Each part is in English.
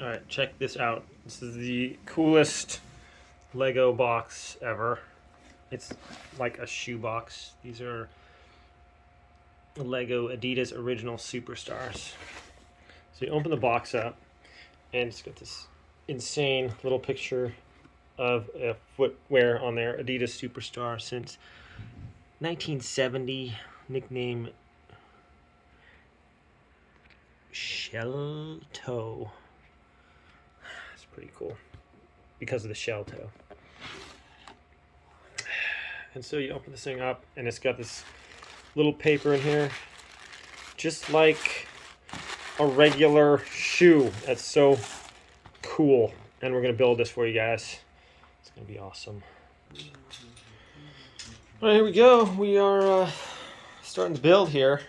All right, check this out. This is the coolest Lego box ever. It's like a shoe box. These are Lego Adidas original superstars. So you open the box up, and it's got this insane little picture of a footwear on there. Adidas superstar since 1970, nickname Shell Toe. It's pretty cool because of the shell toe. And so you open this thing up, and it's got this little paper in here, just like a regular shoe. That's so cool. And we're gonna build this for you guys. It's gonna be awesome. All right, here we go. We are starting to build here.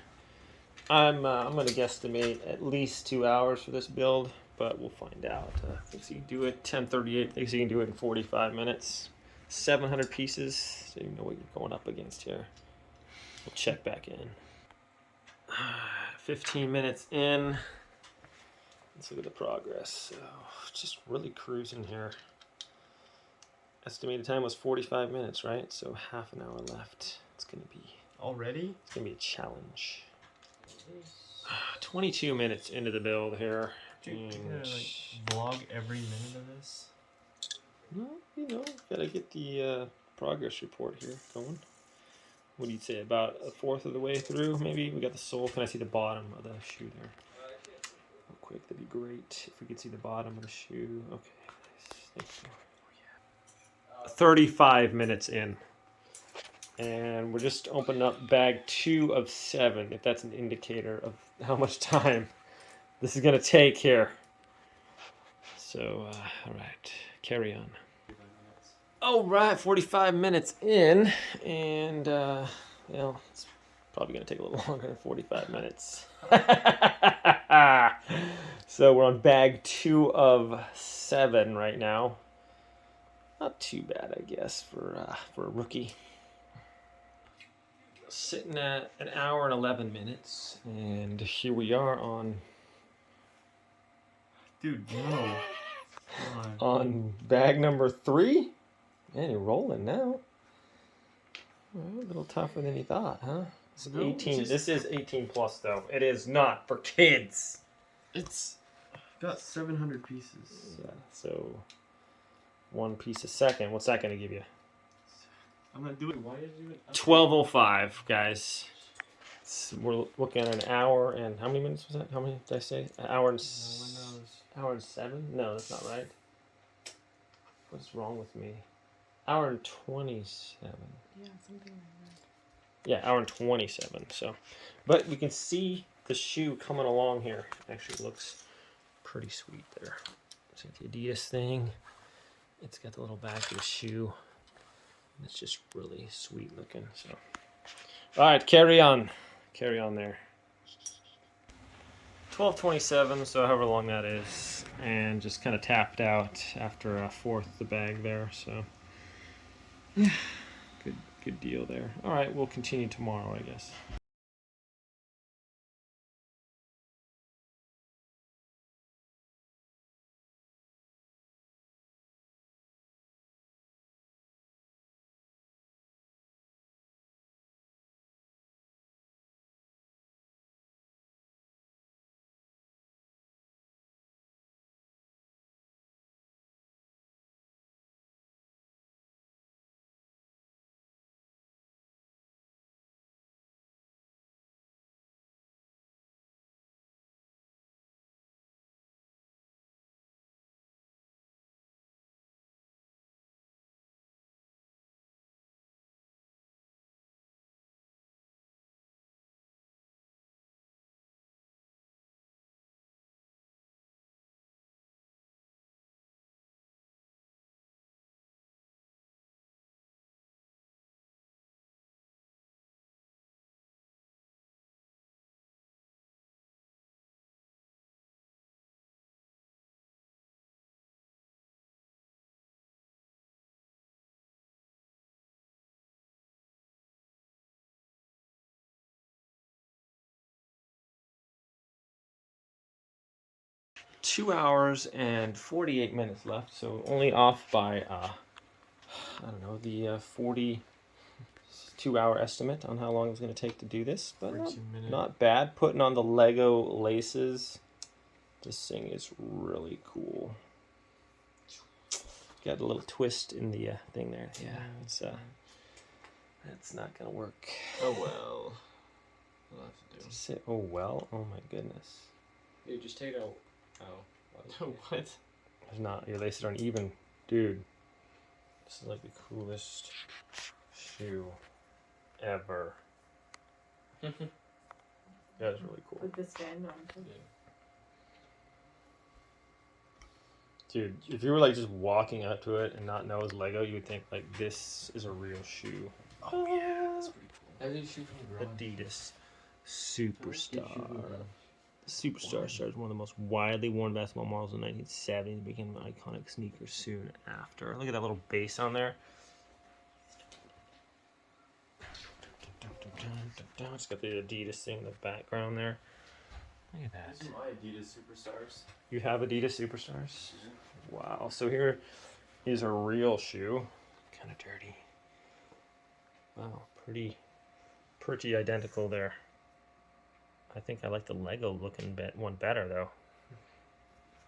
I'm gonna guesstimate at least 2 hours for this build, but we'll find out. Thinks you can do it 10:38. Thinks you can do it in 45 minutes. 700 pieces, so you know what you're going up against here. We'll check back in. 15 minutes in. Let's look at the progress. So just really cruising here. Estimated time was 45 minutes, right? So half an hour left. It's gonna be already. It's gonna be a challenge. 22 minutes into the build here. Dude, you gotta like vlog every minute of this. No, you know, gotta get the progress report here going. What do you say? About a fourth of the way through, maybe. We got the sole. Can I see the bottom of the shoe there? Real quick, that'd be great if we could see the bottom of the shoe. Okay, nice. Thank you. 35 minutes in. And we're just opening up bag 2 of 7, if that's an indicator of how much time this is going to take here. So, all right, carry on. All right, 45 minutes in, and, well, it's probably going to take a little longer than 45 minutes. So we're on bag 2 of 7 right now. Not too bad, I guess, for a rookie. Sitting at 1 hour and 11 minutes, and here we are on... Dude, no. on bag number 3? Man, you're rolling now. Well, a little tougher than you thought, huh? This is 18. This is 18 plus, though. It is not for kids. It's got 700 pieces. Yeah, so 1 piece a second. What's that going to give you? I'm gonna do it. Why did you do it? 12:05, guys. We're looking at 1 hour and how many minutes was that? How many did I say? 1 hour and hour and 7? No, that's not right. What's wrong with me? 1 hour and 27. Yeah, something like that. Yeah, 1 hour and 27. So, but we can see the shoe coming along here. Actually, looks pretty sweet there. It's got the Adidas thing. It's got the little back of the shoe. It's just really sweet looking. So, all right, carry on there. 12:27, so however long that is, and just kind of tapped out after a fourth the bag there. So, yeah, good deal there. All right, we'll continue tomorrow, I guess. 2 hours and 48 minutes left, so only off by I don't know, the 42-hour estimate on how long it was going to take to do this, but 42 minutes. not bad. Putting on the Lego laces, this thing is really cool. Got a little twist in the thing there. Yeah, it's not gonna work. Oh well. We'll have to do. Oh well. Oh my goodness. Dude, just take it out. Oh. What? There's not. Your laces aren't even, dude. This is like the coolest shoe ever. That is really cool. With the stand on. Yeah. Dude, if you were like just walking up to it and not know it was Lego, you would think like this is a real shoe. Oh yeah, that's pretty cool. That is a shoe from the garage. Adidas Superstar. The Superstar is one of the most widely worn basketball models in the 1970s and became an iconic sneaker soon after. Look at that little base on there. It's got the Adidas thing in the background there. Look at that. These are my Adidas Superstars. You have Adidas Superstars? Wow. So here is a real shoe. Kind of dirty. Wow. Pretty identical there. I think I like the Lego looking one better though.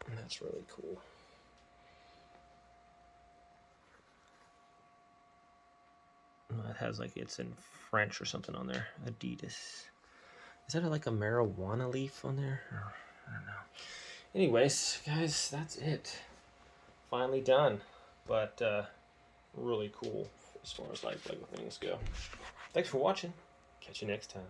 And that's really cool. It has like it's in French or something on there. Adidas. Is that like a marijuana leaf on there? Or, I don't know. Anyways, guys, that's it. Finally done. But really cool as far as like Lego things go. Thanks for watching. Catch you next time.